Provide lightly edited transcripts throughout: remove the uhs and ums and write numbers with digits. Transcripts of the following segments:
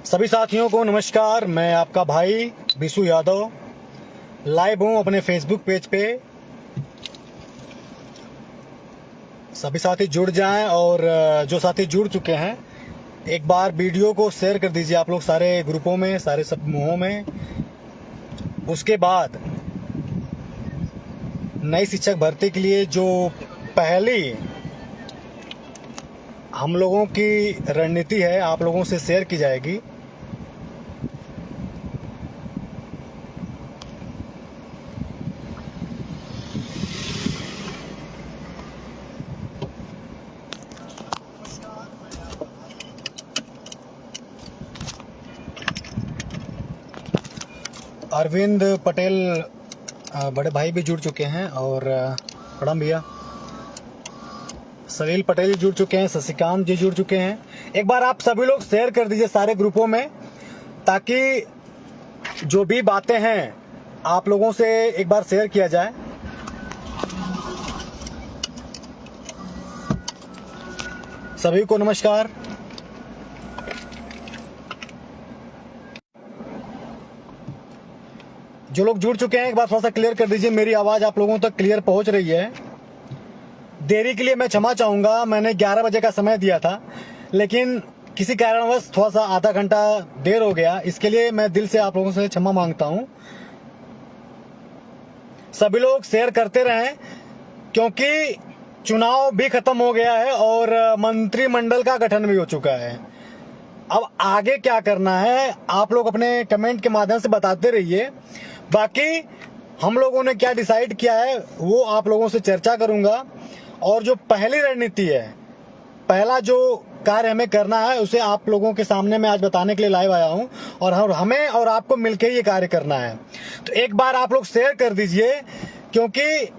सभी साथियों को नमस्कार। मैं आपका भाई बिशु यादव लाइव हूँ अपने फेसबुक पेज पे। सभी साथी जुड़ जाएं और जो साथी जुड़ चुके हैं एक बार वीडियो को शेयर कर दीजिए आप लोग सारे ग्रुपों में, सारे समूहों में। उसके बाद नई शिक्षक भर्ती के लिए जो पहली हम लोगों की रणनीति है आप लोगों से शेयर की जाएगी। अरविंद पटेल बड़े भाई भी जुड़ चुके हैं और प्रणाम भैया। सलील पटेल जी जुड़ चुके हैं, शशिकांत जी जुड़ चुके हैं। एक बार आप सभी लोग शेयर कर दीजिए सारे ग्रुपों में, ताकि जो भी बातें हैं आप लोगों से एक बार शेयर किया जाए। सभी को नमस्कार। जो लोग जुड़ चुके हैं एक बार थोड़ा सा क्लियर कर दीजिए, मेरी आवाज आप लोगों तक क्लियर पहुंच रही है। देरी के लिए मैं क्षमा चाहूंगा। मैंने 11 बजे का समय दिया था, लेकिन किसी कारणवश थोड़ा सा आधा घंटा देर हो गया। इसके लिए मैं दिल से आप लोगों से क्षमा मांगता हूं। सभी लोग शेयर करते रहें, क्योंकि चुनाव भी खत्म हो गया है और मंत्रिमंडल का गठन भी हो चुका है। अब आगे क्या करना है आप लोग अपने कमेंट के माध्यम से बताते रहिए। बाकी हम लोगों ने क्या डिसाइड किया है वो आप लोगों से चर्चा करूंगा। और जो पहली रणनीति है, पहला जो कार्य हमें करना है, उसे आप लोगों के सामने मैं आज बताने के लिए लाइव आया हूं। और हमें और आपको मिलकर ये कार्य करना है। तो एक बार आप लोग शेयर कर दीजिए, क्योंकि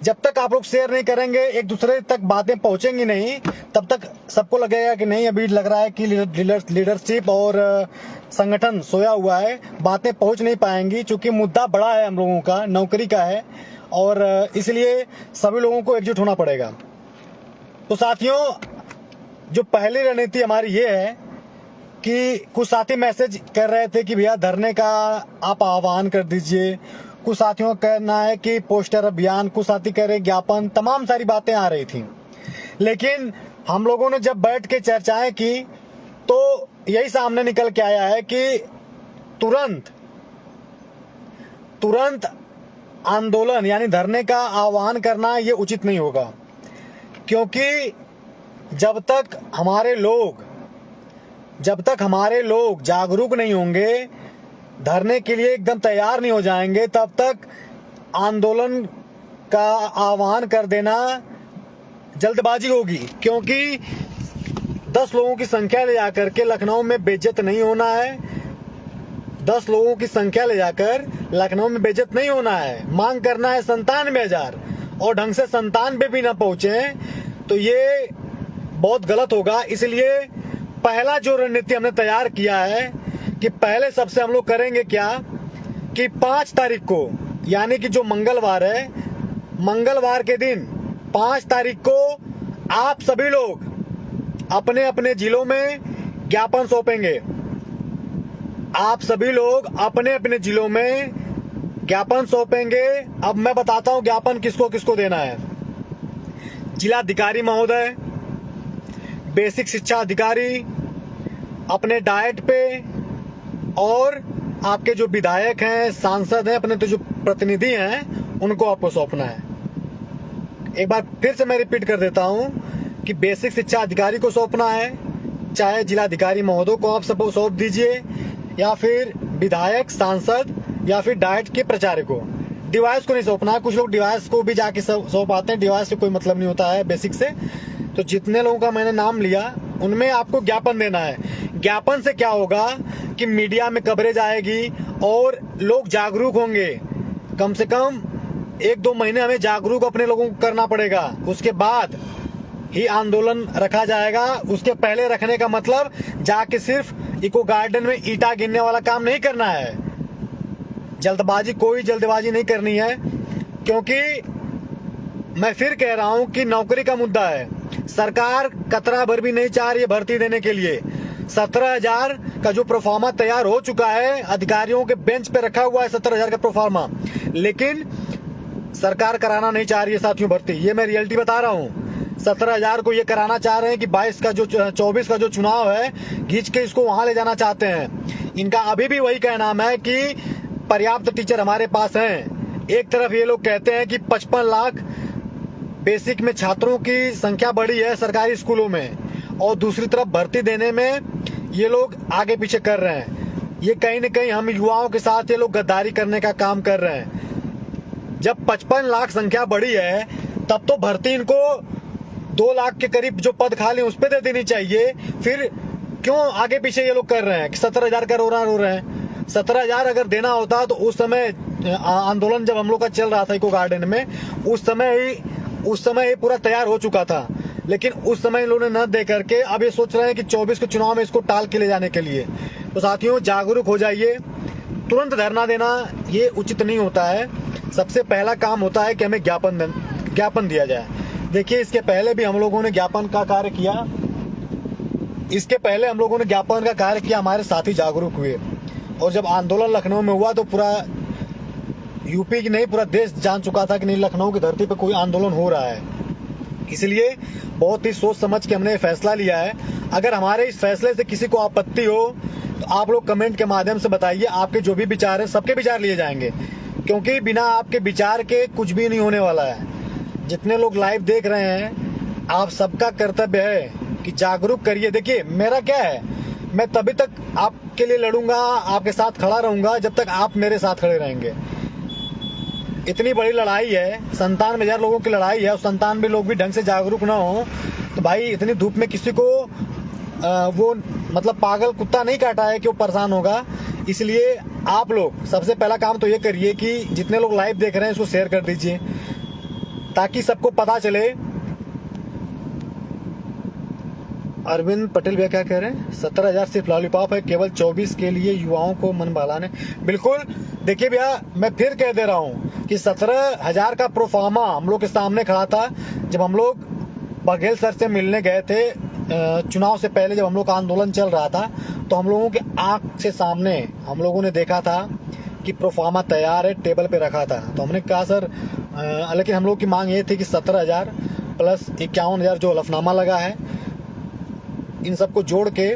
जब तक आप लोग शेयर नहीं करेंगे, एक दूसरे तक बातें पहुंचेंगी नहीं, तब तक सबको लगेगा कि नहीं, अभी लग रहा है कि लीडरशिप और संगठन सोया हुआ है, बातें पहुंच नहीं पाएंगी। चूंकि मुद्दा बड़ा है, हम लोगों का नौकरी का है, और इसलिए सभी लोगों को एकजुट होना पड़ेगा। तो साथियों, जो पहली रणनीति हमारी ये है कि कुछ साथी मैसेज कर रहे थे कि भैया धरने का आप आह्वान कर दीजिए। कुछ साथियों का कहना है कि पोस्टर अभियान, कुछ साथी कह रहे ज्ञापन, तमाम सारी बातें आ रही थी। लेकिन हम लोगों ने जब बैठ के चर्चाएं की तो यही सामने निकल के आया है कि तुरंत आंदोलन यानी धरने का आह्वान करना ये उचित नहीं होगा। क्योंकि जब तक हमारे लोग जागरूक नहीं होंगे, धरने के लिए एकदम तैयार नहीं हो जाएंगे, तब तक आंदोलन का आह्वान कर देना जल्दबाजी होगी। क्योंकि 10 लोगों की संख्या ले जाकर के लखनऊ में बेइज्जत नहीं होना है। 10 लोगों की संख्या ले जाकर लखनऊ में बेइज्जत नहीं होना है। मांग करना है 97,000 और ढंग से 97 भी ना पहुंचे तो ये बहुत गलत होगा। इसलिए पहला जो रणनीति हमने तैयार किया है कि पहले सबसे हम लोग करेंगे क्या कि 5 तारीख को, यानी कि जो मंगलवार है, मंगलवार के दिन 5 तारीख को आप सभी लोग अपने अपने जिलों में ज्ञापन सौंपेंगे। आप सभी लोग अपने अपने जिलों में ज्ञापन सौंपेंगे। अब मैं बताता हूं ज्ञापन किसको किसको देना है। जिलाधिकारी महोदय, बेसिक शिक्षा अधिकारी, अपने डाइट पे, और आपके जो विधायक हैं, सांसद हैं, अपने तो जो प्रतिनिधि हैं, उनको आपको सौंपना है। एक बार फिर से मैं रिपीट कर देता हूं कि बेसिक शिक्षा अधिकारी को सौंपना है, चाहे जिलाधिकारी महोदय को आप सब सौंप दीजिए, या फिर विधायक, सांसद, या फिर डाइट के प्रचारक को। डिवाइस को नहीं सौंपना है। कुछ लोग डिवाइस को भी जाके सौंप आते हैं, डिवाइस से कोई मतलब नहीं होता है बेसिक से। तो जितने लोगों का मैंने नाम लिया उनमें आपको ज्ञापन देना है। ज्ञापन से क्या होगा कि मीडिया में कवरेज आएगी और लोग जागरूक होंगे। कम से कम 1-2 महीने हमें जागरूक अपने लोगों को करना पड़ेगा, उसके बाद ही आंदोलन रखा जाएगा। उसके पहले रखने का मतलब जाके सिर्फ इको गार्डन में ईंटा गिनने वाला काम नहीं करना है। कोई जल्दबाजी नहीं करनी है, क्योंकि मैं फिर कह रहा हूं कि नौकरी का मुद्दा है। सरकार कतरा भर भी नहीं चाह रही है भर्ती देने के लिए। 17,000 का जो प्रोफार्मा तैयार हो चुका है, अधिकारियों के बेंच पे रखा हुआ है 17,000 का प्रोफार्मा, लेकिन सरकार कराना नहीं चाह रही है साथियों भर्ती। ये मैं रियलिटी बता रहा हूँ। 17,000 को ये कराना चाह रहे हैं कि 24 का जो चुनाव है, खींच के इसको वहां ले जाना चाहते हैं। इनका अभी भी वही कहना है कि पर्याप्त टीचर हमारे पास हैं। एक तरफ ये लोग कहते हैं कि 55 लाख बेसिक में छात्रों की संख्या बढ़ी है सरकारी स्कूलों में, और दूसरी तरफ भर्ती देने में ये लोग आगे पीछे कर रहे हैं। ये कहीं न कहीं हम युवाओं के साथ ये लोग गद्दारी करने का काम कर रहे हैं। जब 55 लाख संख्या बढ़ी है, तब तो भर्ती इनको 2 लाख के करीब जो पद खाली उस पर दे देनी चाहिए। फिर क्यों आगे पीछे ये लोग कर रहे हैं कि 17,000 का रो रहे हैं। 17,000 अगर देना होता तो उस समय आंदोलन जब हम लोग का चल रहा था इको गार्डन में, उस समय ही पूरा तैयार हो चुका था। लेकिन उस समय इन लोगों ने न दे करके अब ये सोच रहे हैं कि 24 के चुनाव में इसको टाल के ले जाने के लिए। तो साथियों, जागरूक हो जाइए। तुरंत धरना देना ये उचित नहीं होता है। सबसे पहला काम होता है कि हमें ज्ञापन दिया जाए। देखिए, इसके पहले भी हम लोगों ने ज्ञापन का कार्य किया। हमारे साथी जागरूक हुए, और जब आंदोलन लखनऊ में हुआ तो पूरा यूपी की नहीं, पूरा देश जान चुका था कि नहीं, लखनऊ की धरती पर कोई आंदोलन हो रहा है। इसलिए बहुत ही सोच समझ के हमने ये फैसला लिया है। अगर हमारे इस फैसले से किसी को आपत्ति हो तो आप लोग कमेंट के माध्यम से बताइए। आपके जो भी विचार है, सबके विचार लिए जाएंगे, क्योंकि बिना आपके विचार के कुछ भी नहीं होने वाला है। जितने लोग लाइव देख रहे हैं, आप सबका कर्तव्य है कि जागरूक करिए। देखिए, मेरा क्या है, मैं तभी तक आपके लिए लड़ूंगा, आपके साथ खड़ा रहूंगा जब तक आप मेरे साथ खड़े रहेंगे। इतनी बड़ी लड़ाई है, 97,000 लोगों की लड़ाई है, और 97 लोग भी ढंग से जागरूक ना हो तो भाई इतनी धूप में किसी को वो मतलब पागल कुत्ता नहीं काटा है कि वो परेशान होगा। इसलिए आप लोग सबसे पहला काम तो ये करिए कि जितने लोग लाइव देख रहे हैं इसको शेयर कर दीजिए, ताकि सबको पता चले। अरविंद पटेल भैया क्या कह रहे हैं, 17,000 सिर्फ लॉलीपॉप है, केवल 24 के लिए युवाओं को मन बहलाने। बिल्कुल, देखिए भैया, मैं फिर कह दे रहा हूँ कि 17,000 का प्रोफार्मा हम लोग के सामने खड़ा था। जब हम लोग बघेल सर से मिलने गए थे चुनाव से पहले, जब हम लोग का आंदोलन चल रहा था, तो हम लोगों के आंख से सामने हम लोगों ने देखा था कि प्रोफार्मा तैयार है, टेबल पे रखा था। तो हमने कहा सर, लेकिन हम लोग की मांग ये थी कि 17,000 प्लस 51,000 जो हलफनामा लगा है, इन सबको जोड़ के,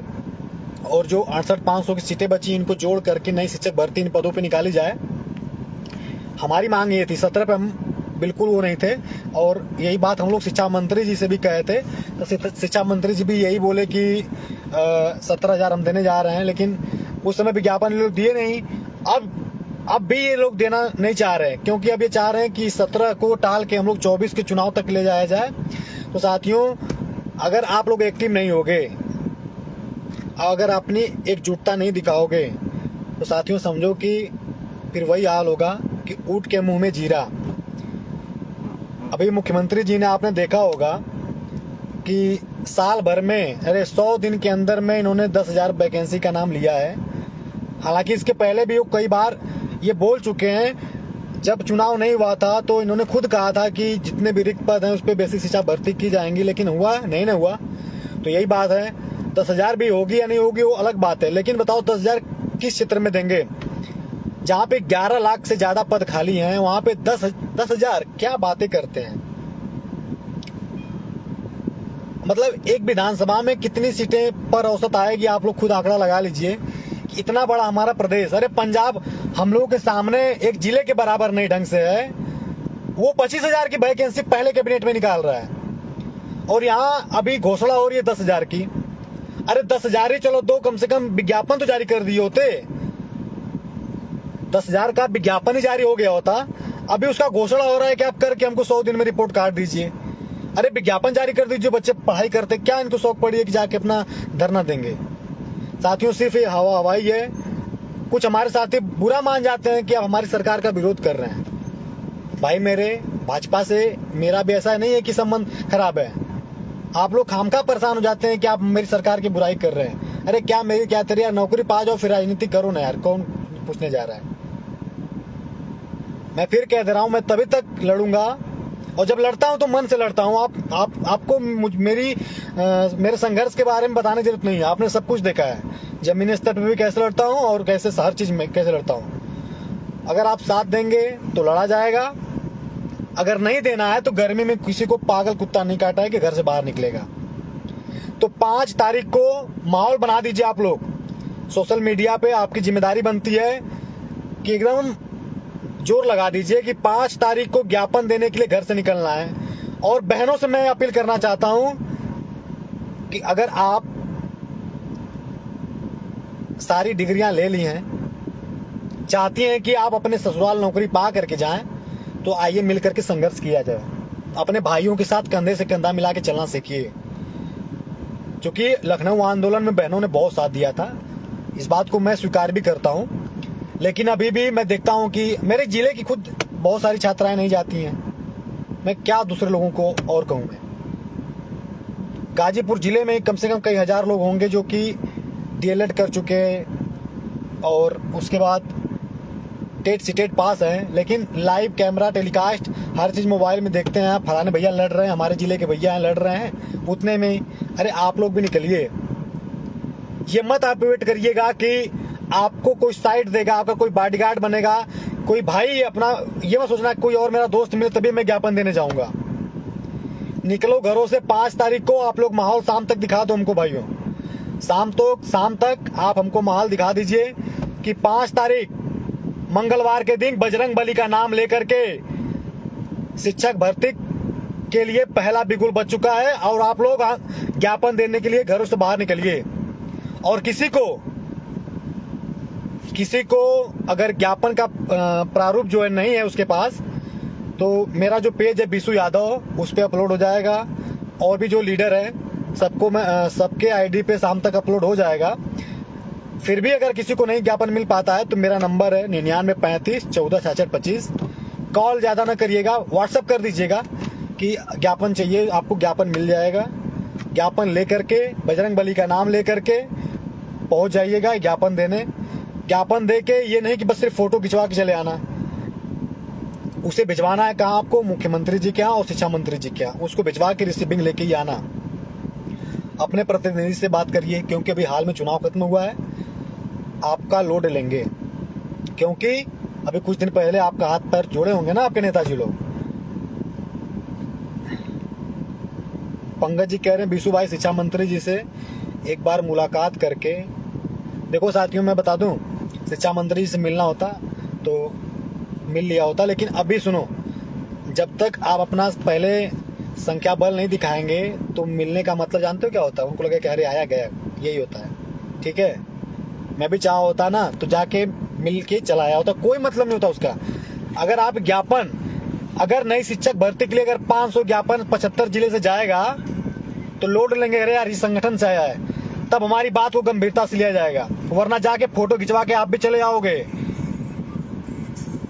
और जो 68,500 की सीटें बची इनको जोड़ करके नई शिक्षक भर्ती इन पदों पे निकाली जाए। हमारी मांग ये थी। 17 पे हम बिल्कुल वो नहीं थे, और यही बात हम लोग शिक्षा मंत्री जी से भी कहे थे। तो शिक्षा मंत्री जी भी यही बोले कि 17,000 हम देने जा रहे हैं, लेकिन उस समय विज्ञापन लोग दिए नहीं। अब भी ये लोग देना नहीं चाह रहे, क्योंकि अब ये चाह रहे हैं कि 17 को टाल के हम लोग 24 के चुनाव तक ले जाया जाए। तो साथियों, अगर आप लोग एक्टिव नहीं होगे, अगर अपनी एकजुटता नहीं दिखाओगे, तो साथियों समझो कि फिर वही हाल होगा कि ऊँट के मुंह में जीरा। अभी मुख्यमंत्री जी ने आपने देखा होगा कि साल भर में, 100 दिन के अंदर में इन्होंने 10,000 वैकेंसी का नाम लिया है। हालांकि इसके पहले भी वो कई बार ये बोल चुके हैं। जब चुनाव नहीं हुआ था तो इन्होंने खुद कहा था कि जितने भी रिक्त पद हैं उस पर बेसिक शिक्षा भर्ती की जाएंगी, लेकिन हुआ नहीं ना हुआ। तो यही बात है, 10,000 भी होगी या नहीं होगी वो अलग बात है, लेकिन बताओ 10,000 किस क्षेत्र में देंगे? जहाँ पे 11 लाख से ज्यादा पद खाली हैं, वहां पे 10,000 क्या बातें करते हैं। मतलब एक विधानसभा में कितनी सीटें पर औसत आएगी, आप लोग खुद आंकड़ा लगा लीजिए। इतना बड़ा हमारा प्रदेश, अरे पंजाब हम लोगों के सामने एक जिले के बराबर नहीं ढंग से है, वो 25,000 की वैकेंसी पहले कैबिनेट में निकाल रहा है, और यहाँ अभी घोषणा हो रही है 10,000 की। अरे 10,000 ही चलो, दो कम से कम विज्ञापन तो जारी कर दिए होते। 10,000 का विज्ञापन ही जारी हो गया होता। अभी उसका घोषणा हो रहा है कि आप करके हमको 100 दिन में रिपोर्ट कार्ड दीजिए। अरे विज्ञापन जारी कर दीजिए, बच्चे पढ़ाई करते, क्या इनको शौक पड़ी है कि जाके अपना धरना देंगे? साथियों, सिर्फ ये हवाई है। कुछ हमारे साथी बुरा मान जाते हैं कि आप हमारी सरकार का विरोध कर रहे हैं। भाई, मेरे भाजपा से मेरा भी ऐसा नहीं है कि संबंध खराब है। आप लोग खामखा परेशान हो जाते हैं कि आप मेरी सरकार की बुराई कर रहे हैं। अरे क्या मेरी क्या तेरी यार, नौकरी पा जाओ फिर राजनीति करो ना यार, कौन पूछने जा रहा है। मैं फिर कह दे रहा हूं, मैं तभी तक लड़ूंगा और जब लड़ता हूँ तो मन से लड़ता हूँ। आपको मेरे संघर्ष के बारे में बताने की जरूरत नहीं है, आपने सब कुछ देखा है। जमीनी स्तर पर भी कैसे लड़ता हूँ और कैसे हर चीज़ में कैसे लड़ता हूँ। अगर आप साथ देंगे तो लड़ा जाएगा, अगर नहीं देना है तो गर्मी में किसी को पागल कुत्ता नहीं काटा है कि घर से बाहर निकलेगा। तो 5 तारीख को माहौल बना दीजिए आप लोग सोशल मीडिया पे। आपकी जिम्मेदारी बनती है कि एकदम जोर लगा दीजिए कि 5 तारीख को ज्ञापन देने के लिए घर से निकलना है। और बहनों से मैं अपील करना चाहता हूं कि अगर आप सारी डिग्रियां ले ली हैं, चाहती हैं कि आप अपने ससुराल नौकरी पा करके जाएं, तो आइए मिल करके संघर्ष किया जाए। अपने भाइयों के साथ कंधे से कंधा मिला के चलना सीखिए। क्योंकि लखनऊ आंदोलन में बहनों ने बहुत साथ दिया था, इस बात को मैं स्वीकार भी करता हूं। लेकिन अभी भी मैं देखता हूं कि मेरे जिले की खुद बहुत सारी छात्राएं नहीं जाती हैं। मैं क्या दूसरे लोगों को और कहूं। मैं गाजीपुर जिले में कम से कम कई हजार लोग होंगे जो कि डीएलएड कर चुके हैं और उसके बाद टेट सीटेट पास हैं, लेकिन लाइव कैमरा टेलीकास्ट हर चीज़ मोबाइल में देखते हैं। फलाने भैया लड़ रहे हैं, हमारे जिले के भैया हैं लड़ रहे हैं, उतने में अरे आप लोग भी निकलिए। ये मत आप वेट करिएगा कि आपको कोई साइड देगा, आपका कोई बॉडीगार्ड बनेगा, कोई भाई अपना, ये मत सोचना कोई और मेरा दोस्त मिले तभी मैं ज्ञापन देने जाऊंगा। निकलो घरों से। 5 तारीख को आप लोग माहौल शाम तक दिखा दो हमको भाइयों। शाम तक आप हमको माहौल दिखा दीजिए कि 5 तारीख मंगलवार के दिन बजरंग बली का नाम लेकर के शिक्षक भर्ती के लिए पहला बिगुल बज चुका है। और आप लोग ज्ञापन देने के लिए घरों से बाहर निकलिए। और किसी को अगर ज्ञापन का प्रारूप जो है नहीं है उसके पास, तो मेरा जो पेज है बीसू यादव, उस पर अपलोड हो जाएगा। और भी जो लीडर है सबके आईडी पे शाम तक अपलोड हो जाएगा। फिर भी अगर किसी को नहीं ज्ञापन मिल पाता है तो मेरा नंबर है 9935 14 66 25। कॉल ज़्यादा ना करिएगा, व्हाट्सअप कर दीजिएगा कि ज्ञापन चाहिए, आपको ज्ञापन मिल जाएगा। ज्ञापन लेकर के बजरंग बली का नाम लेकर के पहुंच जाइएगा ज्ञापन देने। ज्ञापन दे के ये नहीं कि बस सिर्फ फोटो खिंचवा के चले आना, उसे भिजवाना है कहाँ आपको, मुख्यमंत्री जी के यहाँ और शिक्षा मंत्री जी के यहाँ। उसको भिजवा के रिसीविंग लेके ही आना। अपने प्रतिनिधि से बात करिए, क्योंकि अभी हाल में चुनाव खत्म हुआ है, आपका लोड लेंगे। क्योंकि अभी कुछ दिन पहले आपका हाथ पैर जोड़े होंगे ना आपके नेताजी लोग। पंकज जी कह रहे हैं बीसू भाई शिक्षा मंत्री जी से एक बार मुलाकात करके देखो। साथियों मैं बता दूं, शिक्षा मंत्री जी से मिलना होता तो मिल लिया होता, लेकिन अभी सुनो, जब तक आप अपना पहले संख्या बल नहीं दिखाएंगे तो मिलने का मतलब जानते हो क्या होता है? उनको लगे कि अरे आया गया, यही होता है। ठीक है, मैं भी चाह होता ना तो जाके मिल के चला आया होता, कोई मतलब नहीं होता उसका। अगर आप ज्ञापन, अगर नई शिक्षक भर्ती के लिए अगर 500 ज्ञापन 75 जिले से जाएगा तो लोड लेंगे, अरे यार इस संगठन से आया है, तब हमारी बात को गंभीरता से लिया जाएगा। वरना जाके फोटो खिंचवा के आप भी चले आओगे।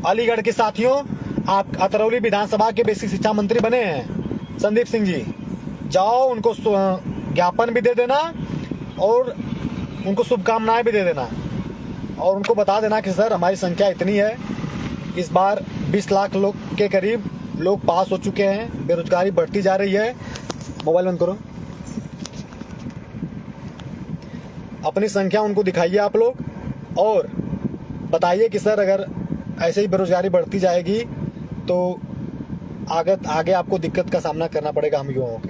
अलीगढ़ के साथियों, आप अतरौली विधानसभा के बेसिक शिक्षा मंत्री बने हैं संदीप सिंह जी, जाओ उनको ज्ञापन भी दे देना और उनको शुभकामनाएं भी दे देना और उनको बता देना कि सर हमारी संख्या इतनी है, इस बार 20 लाख लोग के करीब लोग पास हो चुके हैं, बेरोजगारी बढ़ती जा रही है। मोबाइल बंद करो। अपनी संख्या उनको दिखाइए आप लोग और बताइए कि सर अगर ऐसे ही बेरोजगारी बढ़ती जाएगी तो आगे आपको दिक्कत का सामना करना पड़ेगा हम युवाओं के।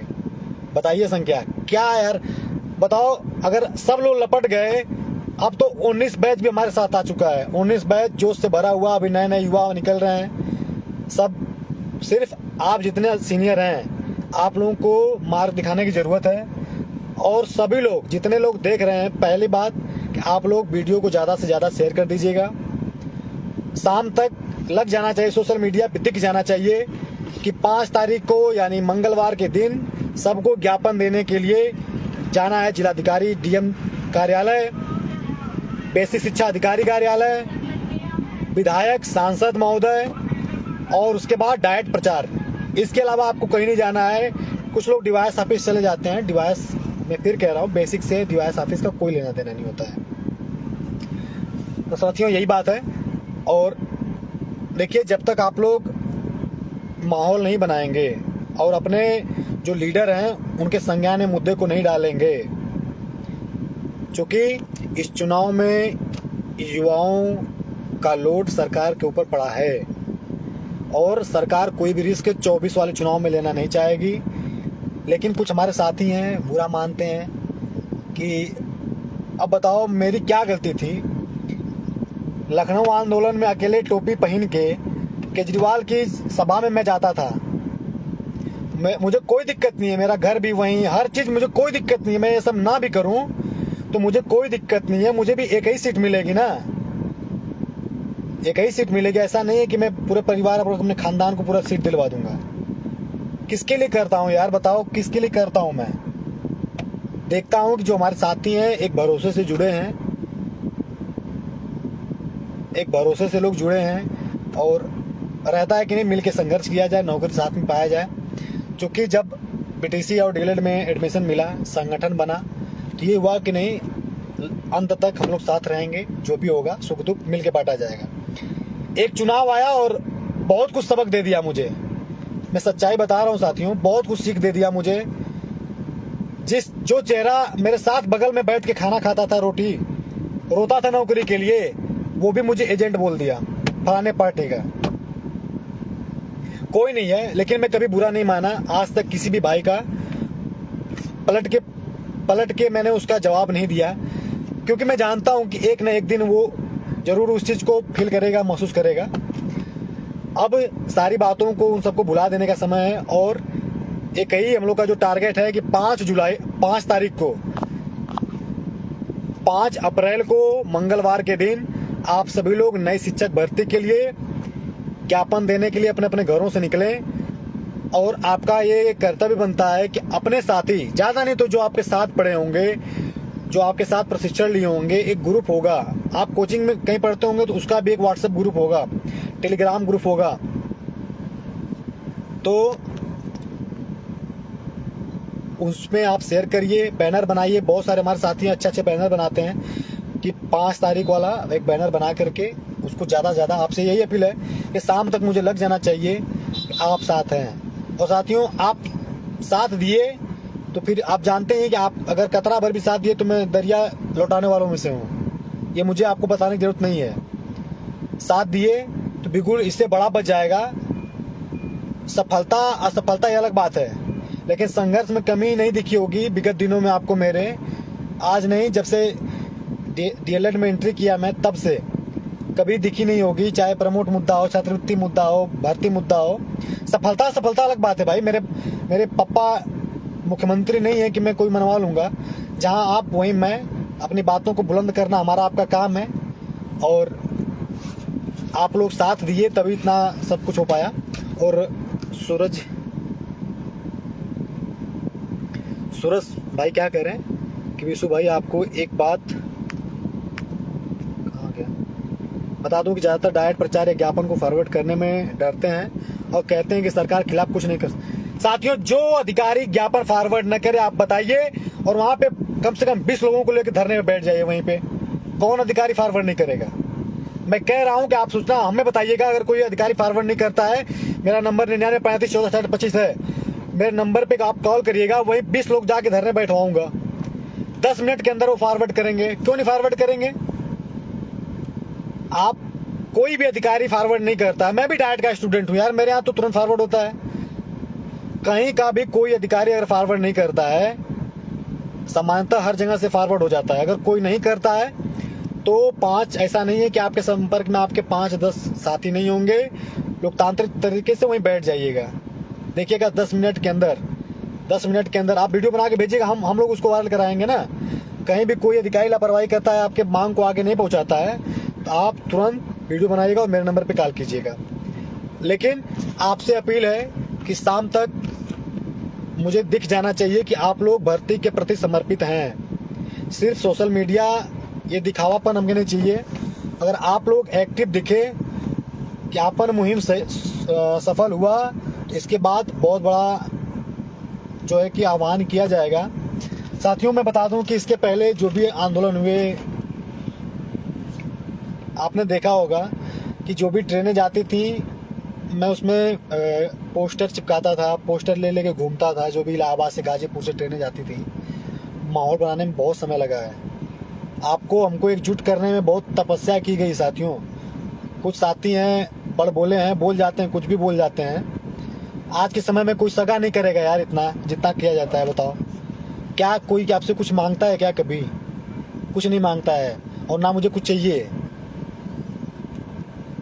बताइए संख्या क्या है यार, बताओ। अगर सब लोग लपट गए, अब तो 19 बैच भी हमारे साथ आ चुका है। 19 बैच जोश से भरा हुआ, अभी नए नए युवा निकल रहे हैं सब। सिर्फ आप जितने सीनियर हैं, आप लोगों को मार्ग दिखाने की ज़रूरत है। और सभी लोग, जितने लोग देख रहे हैं, पहली बात कि आप लोग वीडियो को ज़्यादा से ज़्यादा शेयर कर दीजिएगा। शाम तक लग जाना चाहिए, सोशल मीडिया पे दिख जाना चाहिए कि 5 तारीख को यानी मंगलवार के दिन सबको ज्ञापन देने के लिए जाना है। जिलाधिकारी डीएम कार्यालय, बेसिक शिक्षा अधिकारी कार्यालय, विधायक सांसद महोदय और उसके बाद डायट प्रचार। इसके अलावा आपको कहीं नहीं जाना है। कुछ लोग डिवाइस ऑफिस चले जाते हैं। डिवाइस, मैं फिर कह रहा हूँ, बेसिक से डिवाइस ऑफिस का कोई लेना देना नहीं होता है। तो साथियों यही बात है। और देखिए, जब तक आप लोग माहौल नहीं बनाएंगे और अपने जो लीडर हैं उनके संज्ञान में मुद्दे को नहीं डालेंगे, क्योंकि इस चुनाव में युवाओं का लोड सरकार के ऊपर पड़ा है और सरकार कोई भी रिस्क 24 वाले चुनाव में लेना नहीं चाहेगी। लेकिन कुछ हमारे साथी हैं बुरा मानते हैं कि अब बताओ मेरी क्या गलती थी। लखनऊ आंदोलन में अकेले टोपी पहन के केजरीवाल की सभा में मैं जाता था, मुझे कोई दिक्कत नहीं है, मेरा घर भी वहीं, हर चीज़ मुझे कोई दिक्कत नहीं है। मैं ये सब ना भी करूं तो मुझे कोई दिक्कत नहीं है, मुझे भी एक ही सीट मिलेगी ना, एक ही सीट मिलेगी। ऐसा नहीं है कि मैं पूरे परिवार और अपने खानदान को पूरा सीट दिलवा दूंगा। किसके लिए करता हूँ यार, बताओ किसके लिए करता हूँ। मैं देखता हूँ कि जो हमारे साथी हैं एक भरोसे से जुड़े हैं, एक भरोसे से लोग जुड़े हैं और रहता है कि नहीं मिल के संघर्ष किया जाए, नौकरी साथ में पाया जाए। क्योंकि जब बीटीसी और डीएलएड में एडमिशन मिला, संगठन बना, तो ये हुआ कि नहीं अंत तक हम लोग साथ रहेंगे, जो भी होगा सुख दुख मिल के बांटा जाएगा। एक चुनाव आया और बहुत कुछ सबक दे दिया मुझे, मैं सच्चाई बता रहा हूँ साथियों, बहुत कुछ सीख दे दिया मुझे। जो चेहरा मेरे साथ बगल में बैठ के खाना खाता था, रोटी रोता था नौकरी के लिए, वो भी मुझे एजेंट बोल दिया फलाने पार्टी का। कोई नहीं है, लेकिन मैं कभी बुरा नहीं माना आज तक किसी भी भाई का। पलट के मैंने उसका जवाब नहीं दिया, क्योंकि मैं जानता हूं कि एक न एक दिन वो जरूर उस चीज को फील करेगा, महसूस करेगा। अब सारी बातों को उन सबको भुला देने का समय है और एक ही हम लोग का जो टारगेट है कि 5 तारीख को 5 अप्रैल को मंगलवार के दिन आप सभी लोग नए शिक्षक भर्ती के लिए ज्ञापन देने के लिए अपने अपने घरों से निकलें। और आपका ये कर्तव्य बनता है कि अपने साथी, ज़्यादा नहीं तो जो आपके साथ पढ़े होंगे, जो आपके साथ प्रशिक्षण लिए होंगे, एक ग्रुप होगा। आप कोचिंग में कहीं पढ़ते होंगे तो उसका भी एक व्हाट्सएप ग्रुप होगा, टेलीग्राम ग्रुप होगा, तो उसमें आप शेयर करिए, बैनर बनाइए। बहुत सारे हमारे साथी अच्छे बैनर बनाते हैं कि 5 तारीख वाला एक बैनर बना करके उसको ज़्यादा से ज़्यादा, आपसे यही अपील है कि शाम तक मुझे लग जाना चाहिए कि आप साथ हैं। और साथियों, आप साथ दिए तो फिर आप जानते हैं कि आप अगर कतरा भर भी साथ दिए तो मैं दरिया लौटाने वालों में से हूँ, ये मुझे आपको बताने की जरूरत नहीं है। साथ दिए तो बिल्कुल इससे बड़ा बच जाएगा। सफलता असफलता ये अलग बात है, लेकिन संघर्ष में कमी नहीं दिखी होगी विगत दिनों में आपको मेरे। आज नहीं, जब से डीएलएड में एंट्री किया मैं तब से कभी दिखी नहीं होगी, चाहे प्रमोट मुद्दा हो, छात्रवृत्ति मुद्दा हो, भर्ती मुद्दा हो। सफलता अलग बात है भाई। मेरे पापा मुख्यमंत्री नहीं है कि मैं कोई मनवा लूँगा। जहाँ आप वहीं मैं, अपनी बातों को बुलंद करना हमारा आपका काम है और आप लोग साथ दिए तभी इतना सब कुछ हो पाया। और सूरज भाई क्या कह रहे हैं कि विशु भाई आपको एक बात कहाँ गया बता दूं कि ज़्यादातर डायरेक्ट प्रचार या ज्ञापन को फॉरवर्ड करने में डरते हैं और कहते हैं कि सरकार के खिलाफ कुछ नहीं कर। साथियों, जो अधिकारी ज्ञापन फॉरवर्ड न करे आप बताइए और वहां पे कम से कम 20 लोगों को लेकर धरने में बैठ जाइए। वहीं पे कौन अधिकारी फॉरवर्ड नहीं करेगा? मैं कह रहा हूं कि आप सूचना हमें बताइएगा अगर कोई अधिकारी फॉरवर्ड नहीं करता है। मेरा नंबर 9935146025 है। मेरे नंबर पे आप कॉल करिएगा, वही 20 लोग जाके धरने बैठवाऊंगा। 10 मिनट के अंदर वो फॉरवर्ड करेंगे। क्यों नहीं फॉरवर्ड करेंगे? आप कोई भी अधिकारी फॉरवर्ड नहीं करता। मैं भी डाइट का स्टूडेंट हूं यार, मेरे यहाँ तो तुरंत फॉरवर्ड होता है। कहीं का भी कोई अधिकारी अगर फॉरवर्ड नहीं करता है, सामान्यतः हर जगह से फॉरवर्ड हो जाता है। अगर कोई नहीं करता है तो 5, ऐसा नहीं है कि आपके संपर्क में आपके 5-10 साथी नहीं होंगे। लोकतांत्रिक तरीके से वहीं बैठ जाइएगा। देखिएगा 10 मिनट के अंदर आप वीडियो बना के भेजिएगा, हम लोग उसको वायरल कराएंगे ना। कहीं भी कोई अधिकारी लापरवाही करता है, आपके मांग को आगे नहीं पहुंचाता है, तो आप तुरंत वीडियो बनाइएगा और मेरे नंबर पे कॉल कीजिएगा। लेकिन आपसे अपील है कि शाम तक मुझे दिख जाना चाहिए कि आप लोग भर्ती के प्रति समर्पित हैं। सिर्फ सोशल मीडिया ये दिखावापन हमें नहीं चाहिए। अगर आप लोग एक्टिव दिखे, ज्ञापन मुहिम से सफल हुआ, इसके बाद बहुत बड़ा जो है कि आह्वान किया जाएगा। साथियों, मैं बता दूं कि इसके पहले जो भी आंदोलन हुए, आपने देखा होगा कि जो भी ट्रेनें जाती थी मैं उसमें पोस्टर चिपकाता था, पोस्टर ले लेके घूमता था, जो भी इलाहाबाद से गाजीपुर से ट्रेनें जाती थी। माहौल बनाने में बहुत समय लगा है। आपको हमको एकजुट करने में बहुत तपस्या की गई साथियों। कुछ साथी हैं बड़ बोले हैं, बोल जाते हैं, कुछ भी बोल जाते हैं। आज के समय में कोई सगा नहीं करेगा यार इतना जितना किया जाता है। बताओ क्या कोई आपसे कुछ मांगता है क्या? कभी कुछ नहीं मांगता है, और ना मुझे कुछ चाहिए।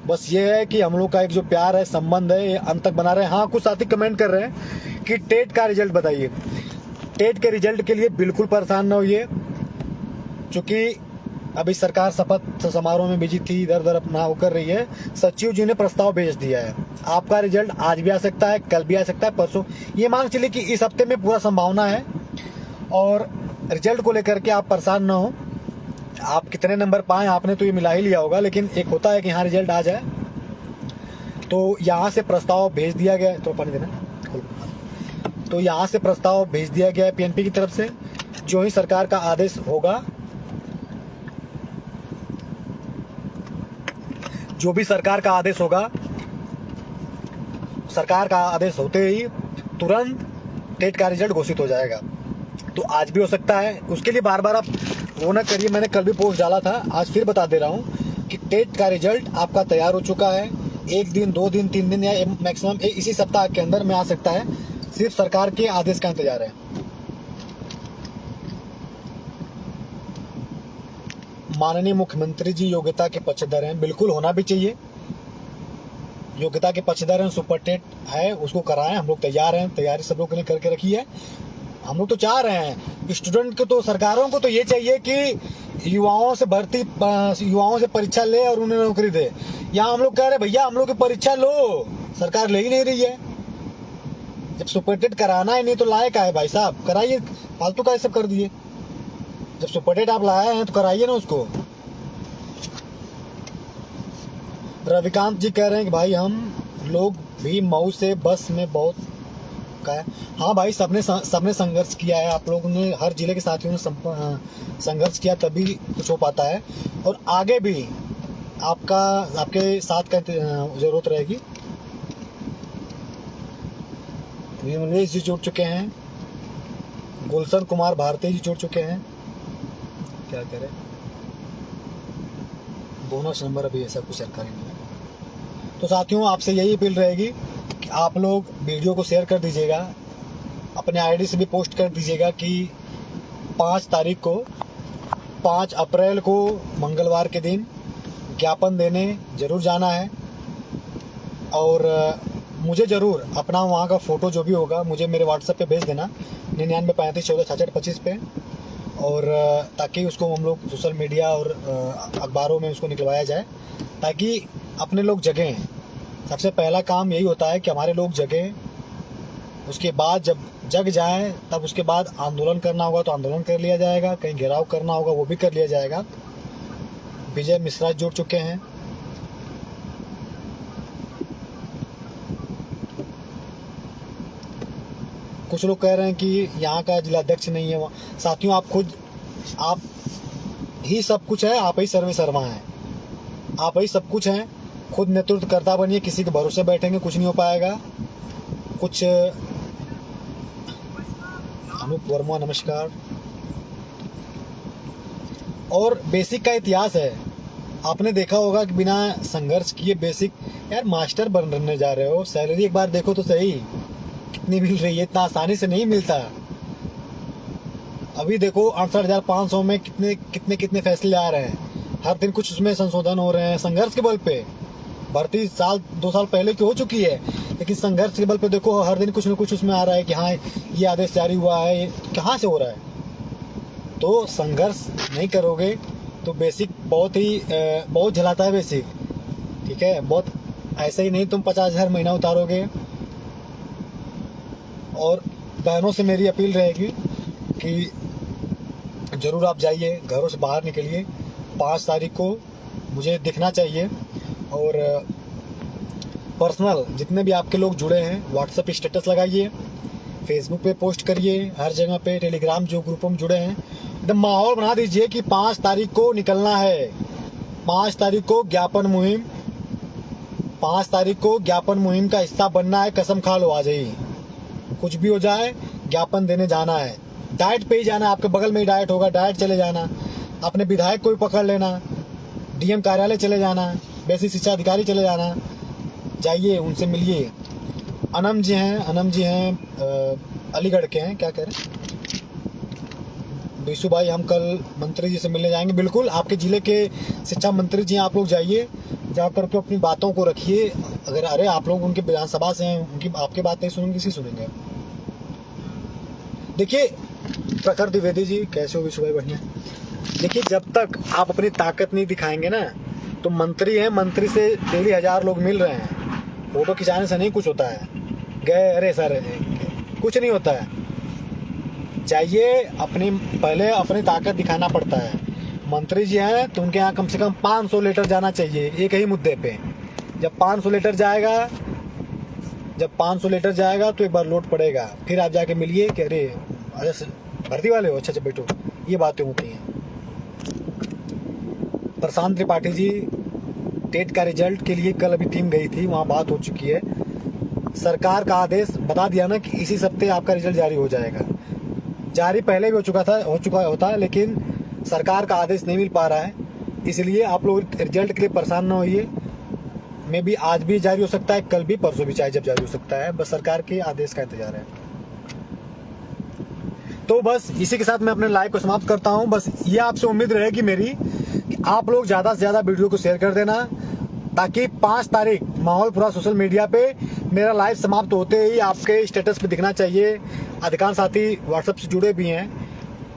बस ये है कि हम लोग का एक जो प्यार है, संबंध है, ये अंत तक बना रहे हैं। हाँ, कुछ साथी कमेंट कर रहे हैं कि टेट का रिजल्ट बताइए। टेट के रिजल्ट के लिए बिल्कुल परेशान न होइए, क्योंकि अभी सरकार शपथ समारोह में बिजी थी, इधर उधर अपना वो कर रही है। सचिव जी ने प्रस्ताव भेज दिया है। आपका रिजल्ट आज भी आ सकता है, कल भी आ सकता है, परसों। ये मान चलिए कि इस हफ्ते में पूरा संभावना है। और रिजल्ट को लेकर के आप परेशान ना हो। आप कितने नंबर पाएं, आपने तो ये मिला ही लिया होगा, लेकिन एक होता है कि हाँ रिजल्ट आ जाए। तो यहाँ से प्रस्ताव भेज दिया गया है। तो पानी देना। तो यहाँ से प्रस्ताव भेज दिया गया है पीएनपी की तरफ से। जो ही सरकार का आदेश होगा, जो भी सरकार का आदेश होगा, सरकार का आदेश होते ही तुरंत टेट का रिजल्ट घोषित हो जाएगा। तो आज भी हो सकता है, उसके लिए बार बार आप वो ना करिए। मैंने कल भी पोस्ट डाला था, आज फिर बता दे रहा हूँ कि टेट का रिजल्ट आपका तैयार हो चुका है। 1 दिन, 2 दिन, 3 दिन या मैक्सिमम इसी सप्ताह के अंदर में आ सकता है। सिर्फ सरकार के आदेश का इंतजार है। माननीय मुख्यमंत्री जी योग्यता के पक्षधर हैं, बिल्कुल होना भी चाहिए। योग्यता के पक्षधर हैं, सुपर टेट है, उसको कराएं। हम लोग तैयार हैं, तैयारी सब लोग ने करके रखी है। हम लोग तो चाह रहे हैं स्टूडेंट को, तो सरकारों को तो ये चाहिए कि युवाओं से भर्ती, युवाओं से परीक्षा ले और उन्हें नौकरी दे। यहाँ हम लोग कह रहे भैया हम लोग की परीक्षा लो, सरकार ले ही नहीं रही है। जब सुपर टेट कराना ही नहीं तो लाए का है भाई साहब, कराइए। फालतू का ये सब कर दिए। जब सुपर टेट आप लाए हैं तो कराइए ना उसको। रविकांत जी कह रहे हैं कि भाई हम लोग भी मऊ से बस में बहुत का है। हाँ भाई, सबने संघर्ष किया है। आप लोगों ने, हर जिले के साथियों ने संघर्ष किया, तभी कुछ हो पाता है। और आगे भी आपके साथ का जरूरत रहेगी। विमलेश जी जुड़ चुके हैं, गुलशन कुमार भारती जी जुड़ चुके हैं। क्या करें, बोनस नंबर अभी ऐसा कुछ सरकारी नहीं है। तो साथियों आपसे यही अपील रहेगी कि आप लोग वीडियो को शेयर कर दीजिएगा, अपने आईडी से भी पोस्ट कर दीजिएगा कि 5 तारीख को, 5 अप्रैल को मंगलवार के दिन ज्ञापन देने जरूर जाना है। और मुझे ज़रूर अपना वहाँ का फ़ोटो जो भी होगा मुझे मेरे व्हाट्सएप पे भेज देना, 9935146625 पे। और ताकि उसको हम लोग सोशल मीडिया और अखबारों में उसको निकलवाया जाए, ताकि अपने लोग जगें। सबसे पहला काम यही होता है कि हमारे लोग जगें। उसके बाद जब जग जाएं, तब उसके बाद आंदोलन करना होगा तो आंदोलन कर लिया जाएगा, कहीं घेराव करना होगा वो भी कर लिया जाएगा। विजय मिश्रा जुड़ चुके हैं। कुछ लोग कह रहे हैं कि यहाँ का जिलाध्यक्ष नहीं है। साथियों आप ही सब कुछ है, आप ही सर्वे सर्वा हैं, आप ही सब कुछ हैं। खुद नेतृत्वकर्ता बनिए, किसी के भरोसे बैठेंगे कुछ नहीं हो पाएगा। कुछ अनूप वर्मा नमस्कार। और बेसिक का इतिहास है, आपने देखा होगा कि बिना संघर्ष किए बेसिक, यार मास्टर बनने जा रहे हो, सैलरी एक बार देखो तो सही कितनी मिल रही है। इतना आसानी से नहीं मिलता। अभी देखो 68,500 में कितने फैसले आ रहे हैं। हर दिन कुछ उसमें संशोधन हो रहे हैं, संघर्ष के बल पे। भर्ती 2 साल पहले की हो चुकी है, लेकिन संघर्ष के बल पे देखो हर दिन कुछ न कुछ उसमें आ रहा है कि हाँ ये आदेश जारी हुआ है। कहाँ से हो रहा है? तो संघर्ष नहीं करोगे तो बेसिक बहुत झलाता है बेसिक, ठीक है। बहुत ऐसे ही नहीं तुम 50,000 महीना उतारोगे। और बहनों से मेरी अपील रहेगी कि ज़रूर आप जाइए, घरों से बाहर निकलिए। 5 तारीख को मुझे दिखना चाहिए। और पर्सनल जितने भी आपके लोग जुड़े हैं व्हाट्सएप पे स्टेटस लगाइए, फेसबुक पे पोस्ट करिए, हर जगह पे, टेलीग्राम जो ग्रुपों में जुड़े हैं, एकदम माहौल बना दीजिए कि 5 तारीख को निकलना है। 5 तारीख को ज्ञापन मुहिम 5 तारीख को ज्ञापन मुहिम का हिस्सा बनना है, कसम खा लो आ जाइए। कुछ भी हो जाए ज्ञापन देने जाना है, डाइट पे ही जाना है, आपके बगल में ही डाइट होगा, डाइट चले जाना, अपने विधायक को भी पकड़ लेना, डीएम कार्यालय चले जाना, बेसिक शिक्षा अधिकारी चले जाना, जाइए उनसे मिलिए। अनम जी हैं अलीगढ़ के हैं, क्या कह रहे हैं बीसू भाई, हम कल मंत्री जी से मिलने जाएंगे। बिल्कुल, आपके जिले के शिक्षा मंत्री जी हैं, आप लोग जाइए, जा करके अपनी बातों को रखिए। अगर अरे आप लोग उनके विधानसभा से हैं, उनकी आपके बात नहीं सुनेंगे, किसी सुनेंगे। देखिए प्रखर द्विवेदी जी, कैसे हो बीसू भाई? बढ़िया। देखिए जब तक आप अपनी ताकत नहीं दिखाएंगे ना, तो मंत्री हैं, मंत्री से डेली 1000 लोग मिल रहे हैं, फोटो खिंचाने से नहीं कुछ होता है। गए अरे सर कुछ नहीं होता है। चाहिए पहले अपनी ताकत दिखाना पड़ता है। मंत्री जी हैं तो उनके यहाँ कम से कम 500 लीटर जाना चाहिए एक ही मुद्दे पे। जब 500 लीटर जाएगा तो एक बार लोड पड़ेगा, फिर आप जाके मिलिए कि अरे भर्ती वाले हो, अच्छा बैठो, ये बातें होती हैं। प्रशांत त्रिपाठी जी, टेट का रिजल्ट के लिए कल अभी टीम गई थी, वहाँ बात हो चुकी है। सरकार का आदेश बता दिया ना कि इसी हफ्ते आपका रिजल्ट जारी हो जाएगा। जारी पहले भी हो चुका होता है, लेकिन सरकार का आदेश नहीं मिल पा रहा है, इसलिए आप लोग रिजल्ट के लिए परेशान ना होइए। मे भी आज भी जारी हो सकता है, कल भी, परसों भी, चाहे जब जारी हो सकता है, बस सरकार के आदेश का इंतजार है। तो बस इसी के साथ मैं अपने लाइव को समाप्त करता हूं। बस ये आपसे उम्मीद रहेगी मेरी कि आप लोग ज़्यादा से ज़्यादा वीडियो को शेयर कर देना, ताकि 5 तारीख माहौल पूरा सोशल मीडिया पे मेरा लाइव समाप्त होते ही आपके स्टेटस पे दिखना चाहिए। अधिकांश साथी व्हाट्सएप से जुड़े भी हैं।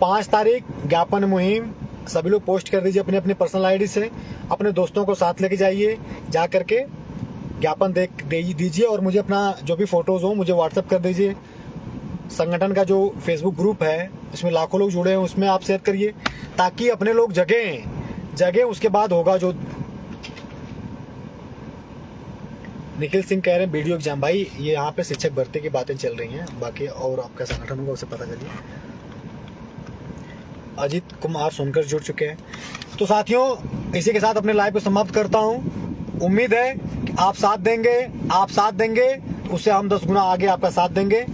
5 तारीख ज्ञापन मुहिम, सभी लोग पोस्ट कर दीजिए अपने अपने पर्सनल आईडी से, अपने दोस्तों को साथ लेके जाइए, जा करके ज्ञापन दे दीजिए और मुझे अपना जो भी फोटोज़ हो मुझे व्हाट्सएप कर दीजिए। संगठन का जो फेसबुक ग्रुप है इसमें लाखों लोग जुड़े हैं, उसमें आप शेयर करिए, ताकि अपने लोग जगें। उसके बाद होगा जो निखिल सिंह कह रहे हैं वीडियो एग्जाम। भाई ये यहाँ पे शिक्षक भर्ती की बातें चल रही हैं, बाकी और आपका संगठन होगा उसे पता करिए। अजीत कुमार सोनकर जुड़ चुके हैं। तो साथियों इसी के साथ अपने लाइव को समाप्त करता हूँ। उम्मीद है कि आप साथ देंगे, उससे हम 10 गुना आगे आपका साथ देंगे।